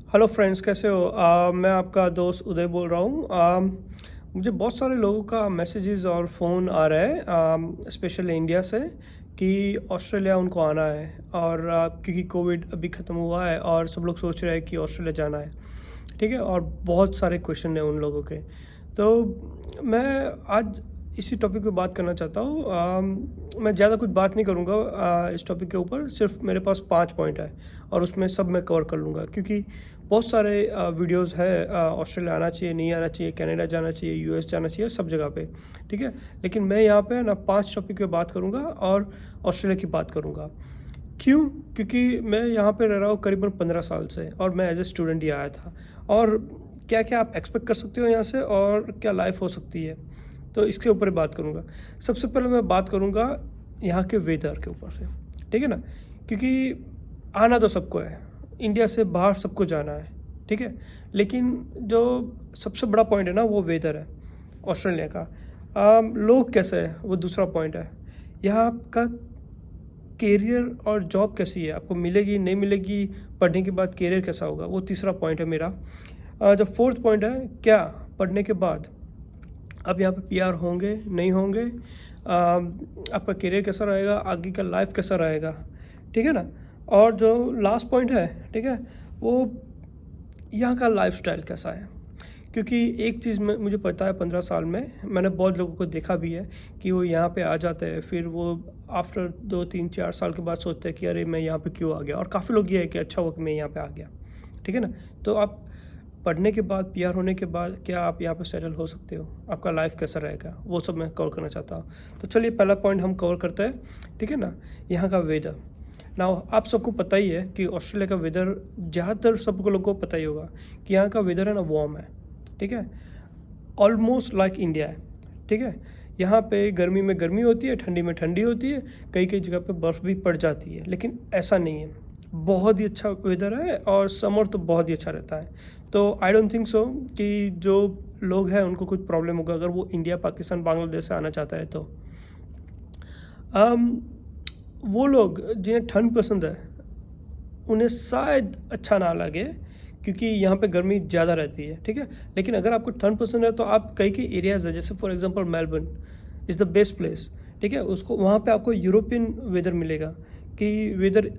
Hello friends, कैसे हो? मैं आपका दोस्त उदय बोल रहा हूँ। मुझे बहुत सारे लोगों का मैसेजेस और फ़ोन आ रहा है, स्पेशली इंडिया से, कि ऑस्ट्रेलिया उनको आना है। और क्योंकि कोविड अभी ख़त्म हुआ है और सब लोग सोच रहे हैं कि ऑस्ट्रेलिया जाना है। ठीक है, और बहुत सारे क्वेश्चन हैं उन लोगों के। तो मैं आज इसी टॉपिक पे बात करना चाहता हूँ। मैं ज़्यादा कुछ बात नहीं करूँगा इस टॉपिक के ऊपर। सिर्फ मेरे पास 5 पॉइंट है और उसमें सब मैं कवर कर लूँगा, क्योंकि बहुत सारे वीडियोस है। ऑस्ट्रेलिया आना चाहिए, नहीं आना चाहिए, कनाडा जाना चाहिए, यूएस जाना चाहिए, सब जगह पे। ठीक है, लेकिन मैं यहाँ पे ना 5 टॉपिक पे बात करूँगा और ऑस्ट्रेलिया की बात करूँगा। क्यों? क्योंकि मैं यहाँ पे रह रहा हूँ करीबन 15 साल से, और मैं एज ए स्टूडेंट ही आया था। और क्या क्या आप एक्सपेक्ट कर सकते हो यहाँ से, और क्या लाइफ हो सकती है, तो इसके ऊपर बात करूँगा। सबसे पहले मैं बात करूँगा यहाँ के वेदर के ऊपर से। ठीक है ना, क्योंकि आना तो सबको है, इंडिया से बाहर सबको जाना है। ठीक है, लेकिन जो सबसे बड़ा पॉइंट है ना, वो वेदर है ऑस्ट्रेलिया का। लोग कैसे है, वो दूसरा पॉइंट है। यहाँ का कैरियर और जॉब कैसी है, आपको मिलेगी नहीं मिलेगी, पढ़ने के बाद कैरियर कैसा होगा, वो तीसरा पॉइंट है मेरा। जो फोर्थ पॉइंट है, क्या पढ़ने के बाद अब यहाँ पे पीआर होंगे नहीं होंगे, आपका करियर कैसा रहेगा, आगे का लाइफ कैसा रहेगा। ठीक है ना। और जो लास्ट पॉइंट है, ठीक है, वो यहाँ का लाइफस्टाइल कैसा है। क्योंकि एक चीज़ में मुझे पता है, 15 साल में मैंने बहुत लोगों को देखा भी है कि वो यहाँ पे आ जाते हैं, फिर वो आफ्टर 2 3 4 साल के बाद सोचते हैं कि अरे मैं यहाँ पे क्यों आ गया। और काफ़ी लोग ये है कि अच्छा हुआ कि मैं यहाँ पे आ गया। ठीक है ना। तो आप पढ़ने के बाद, पीआर होने के बाद, क्या आप यहाँ पे सेटल हो सकते हो, आपका लाइफ कैसा रहेगा, वो सब मैं कवर करना चाहता हूँ। तो चलिए पहला पॉइंट हम कवर करते हैं। ठीक है ना, यहाँ का वेदर। नाउ आप सबको पता ही है कि ऑस्ट्रेलिया का वेदर, ज़्यादातर सबको लोगों को पता ही होगा कि यहाँ का वेदर है ना, वार्म है। ठीक है, ऑलमोस्ट लाइक इंडिया है। ठीक है, यहाँ पे गर्मी में गर्मी होती है, ठंडी में ठंडी होती है, कई कई जगह पे बर्फ़ भी पड़ जाती है, लेकिन ऐसा नहीं है। बहुत ही अच्छा वेदर है, और समर तो बहुत ही अच्छा रहता है। तो आई डोंट थिंक सो कि जो लोग हैं उनको कुछ प्रॉब्लम होगा अगर वो इंडिया, पाकिस्तान, बांग्लादेश से आना चाहता है तो। वो लोग जिन्हें ठंड पसंद है उन्हें शायद अच्छा ना लगे, क्योंकि यहाँ पे गर्मी ज़्यादा रहती है। ठीक है, लेकिन अगर आपको ठंड पसंद है तो आप कई कई एरियाज़ है, जैसे for example Melbourne is the best place. ठीक है, उसको वहाँ पे आपको यूरोपियन वेदर मिलेगा, कि वेदर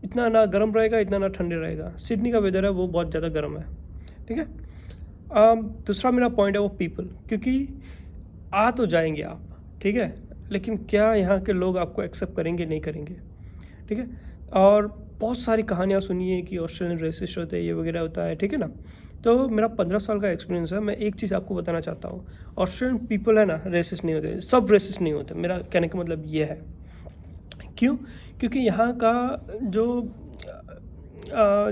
इतना ना गर्म रहेगा, इतना ना ठंडे रहेगा। सिडनी का वेदर है वो बहुत ज़्यादा गर्म है। ठीक है। दूसरा मेरा पॉइंट है वो पीपल, क्योंकि आ तो जाएंगे आप, ठीक है, लेकिन क्या यहाँ के लोग आपको एक्सेप्ट करेंगे नहीं करेंगे। ठीक है, और बहुत सारी कहानियाँ सुनी है कि ऑस्ट्रेलियन रेसिस्ट होते हैं, ये वगैरह होता है। ठीक है ना। तो मेरा 15 साल का एक्सपीरियंस है, मैं एक चीज़ आपको बताना चाहता हूँ। ऑस्ट्रेलियन पीपल है ना, रेसिस्ट नहीं होते, सब रेसिस्ट नहीं होते, मेरा कहने का मतलब ये है। क्यों? क्योंकि यहाँ का जो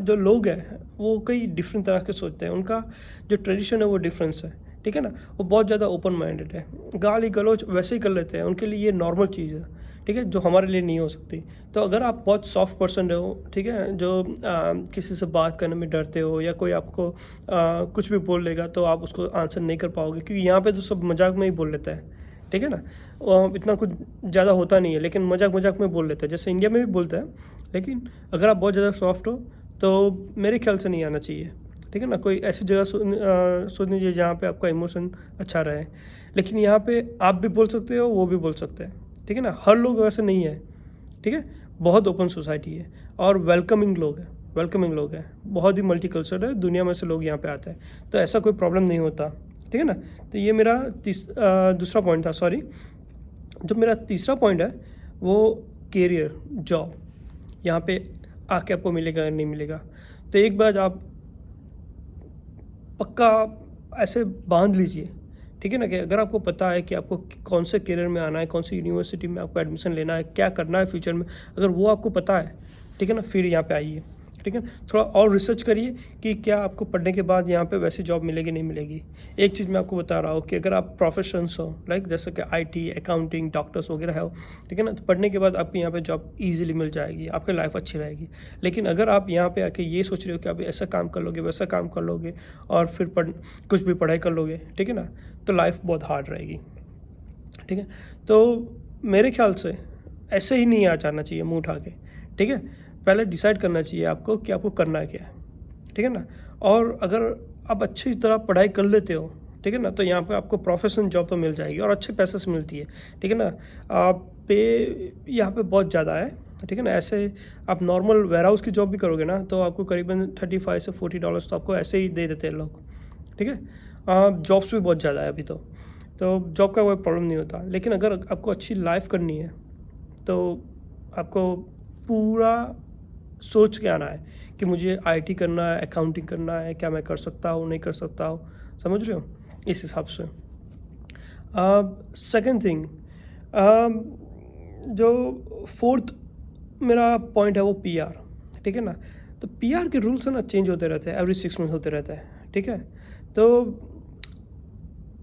जो लोग हैं वो कई डिफरेंट तरह के सोचते हैं, उनका जो ट्रेडिशन है वो डिफरेंस है। ठीक है ना, वो बहुत ज़्यादा ओपन माइंडेड है, गाली गलौज वैसे ही कर लेते हैं, उनके लिए ये नॉर्मल चीज़ है। ठीक है, जो हमारे लिए नहीं हो सकती। तो अगर आप बहुत सॉफ्ट पर्सन हो, ठीक है, जो किसी से बात करने में डरते हो, या कोई आपको कुछ भी बोल लेगा तो आप उसको आंसर नहीं कर पाओगे, क्योंकि यहाँ पे तो सब मजाक में ही बोल लेता है। ठीक है ना, इतना कुछ ज़्यादा होता नहीं है, लेकिन मजाक मजाक में बोल लेता है, जैसे इंडिया में भी बोलता है। लेकिन अगर आप बहुत ज़्यादा सॉफ्ट हो तो मेरे ख्याल से नहीं आना चाहिए। ठीक है ना, कोई ऐसी जगह सोच लीजिए जहाँ पे आपका इमोशन अच्छा रहे। लेकिन यहाँ पे आप भी बोल सकते हो, वो भी बोल सकते हैं। ठीक है ना, हर लोग वैसे नहीं है। ठीक है, बहुत ओपन सोसाइटी है, और वेलकमिंग लोग हैं, वेलकमिंग लोग हैं, बहुत ही मल्टी कल्चर है, दुनिया में से लोग यहाँ पे आते हैं, तो ऐसा कोई प्रॉब्लम नहीं होता। ठीक है ना। तो ये मेरा दूसरा पॉइंट था, सॉरी। जो मेरा तीसरा पॉइंट है वो कैरियर, जॉब यहाँ पे आके आपको मिलेगा या नहीं मिलेगा। तो एक बार आप पक्का ऐसे बांध लीजिए, ठीक है ना, कि अगर आपको पता है कि आपको कौन से करियर में आना है, कौन सी यूनिवर्सिटी में आपको एडमिशन लेना है, क्या करना है फ्यूचर में, अगर वो आपको पता है, ठीक है ना, फिर यहाँ पे आइए। ठीक है, थोड़ा और रिसर्च करिए कि क्या आपको पढ़ने के बाद यहाँ पे वैसी जॉब मिलेगी नहीं मिलेगी। एक चीज़ मैं आपको बता रहा हूँ कि अगर आप प्रोफेशंस हो, लाइक जैसे कि आईटी, अकाउंटिंग, डॉक्टर्स वगैरह हो, ठीक है ना, तो पढ़ने के बाद आपको यहाँ पे जॉब ईजिली मिल जाएगी, आपकी लाइफ अच्छी रहेगी। लेकिन अगर आप यहाँ पे आके ये सोच रहे हो कि आप ऐसा काम कर लोगे, वैसा काम कर लोगे, और फिर कुछ भी पढ़ाई कर लोगे, ठीक है ना, तो लाइफ बहुत हार्ड रहेगी। ठीक है, तो मेरे ख्याल से ऐसे ही नहीं आ जाना चाहिए मुँह उठा के। ठीक है, पहले डिसाइड करना चाहिए आपको कि आपको करना क्या है। ठीक है ना। और अगर आप अच्छी तरह पढ़ाई कर लेते हो, ठीक है ना, तो यहाँ पे आपको प्रोफेशनल जॉब तो मिल जाएगी और अच्छे पैसे से मिलती है, ठीक है ना। पे यहाँ पे बहुत ज़्यादा है, ठीक है ना। ऐसे आप नॉर्मल वेयर हाउस की जॉब भी करोगे ना तो आपको करीबन $35 से $40 तो आपको ऐसे ही दे देते हैं लोग, ठीक है। जॉब्स भी बहुत ज़्यादा है अभी तो जॉब का कोई प्रॉब्लम नहीं होता। लेकिन अगर आपको अच्छी लाइफ करनी है तो आपको पूरा सोच के आना है कि मुझे आईटी करना है, अकाउंटिंग करना है, क्या मैं कर सकता हूँ, नहीं कर सकता हूँ, समझ रहे हो, इस हिसाब से। सेकंड थिंग, जो फोर्थ मेरा पॉइंट है वो पीआर, ठीक है ना। तो पीआर के रूल्स है ना चेंज होते रहते हैं, एवरी 6 मंथ होते रहते हैं, ठीक है। तो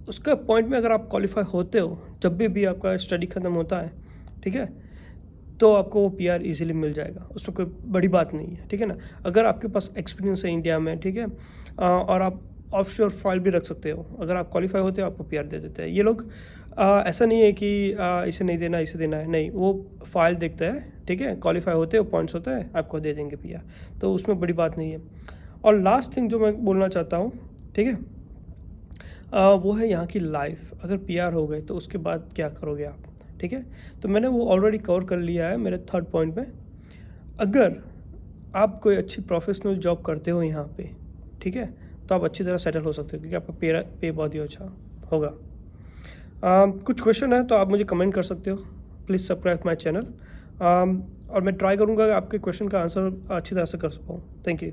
उसका पॉइंट में अगर आप क्वालिफाई होते हो, जब भी आपका स्टडी ख़त्म होता है, ठीक है, तो आपको वो पीआर इजीली मिल जाएगा, उसमें कोई बड़ी बात नहीं है, ठीक है ना। अगर आपके पास एक्सपीरियंस है इंडिया में, ठीक है, और आप ऑफशोर फाइल भी रख सकते हो, अगर आप क्वालिफाई होते हो आपको पीआर दे देते हैं ये लोग। ऐसा नहीं है कि इसे नहीं देना, इसे देना है, नहीं, वो फाइल देखते हैं, ठीक है, क्वालिफाई होते हो, पॉइंट्स होते हैं, आपको दे देंगे पीआर, तो उसमें बड़ी बात नहीं है। और लास्ट थिंग जो मैं बोलना चाहता हूँ, ठीक है, वो है यहाँ की लाइफ। अगर पीआर हो गए तो उसके बाद क्या करोगे आप, ठीक है। तो मैंने वो ऑलरेडी कवर कर लिया है मेरे थर्ड पॉइंट में। अगर आप कोई अच्छी प्रोफेशनल जॉब करते हो यहाँ पे, ठीक है, तो आप अच्छी तरह सेटल हो सकते हो क्योंकि आपका पे बहुत ही अच्छा होगा। कुछ क्वेश्चन है तो आप मुझे कमेंट कर सकते हो, प्लीज़ सब्सक्राइब माई चैनल। और मैं ट्राई करूँगा आपके क्वेश्चन का आंसर अच्छी तरह से कर सकूँ। Thank you.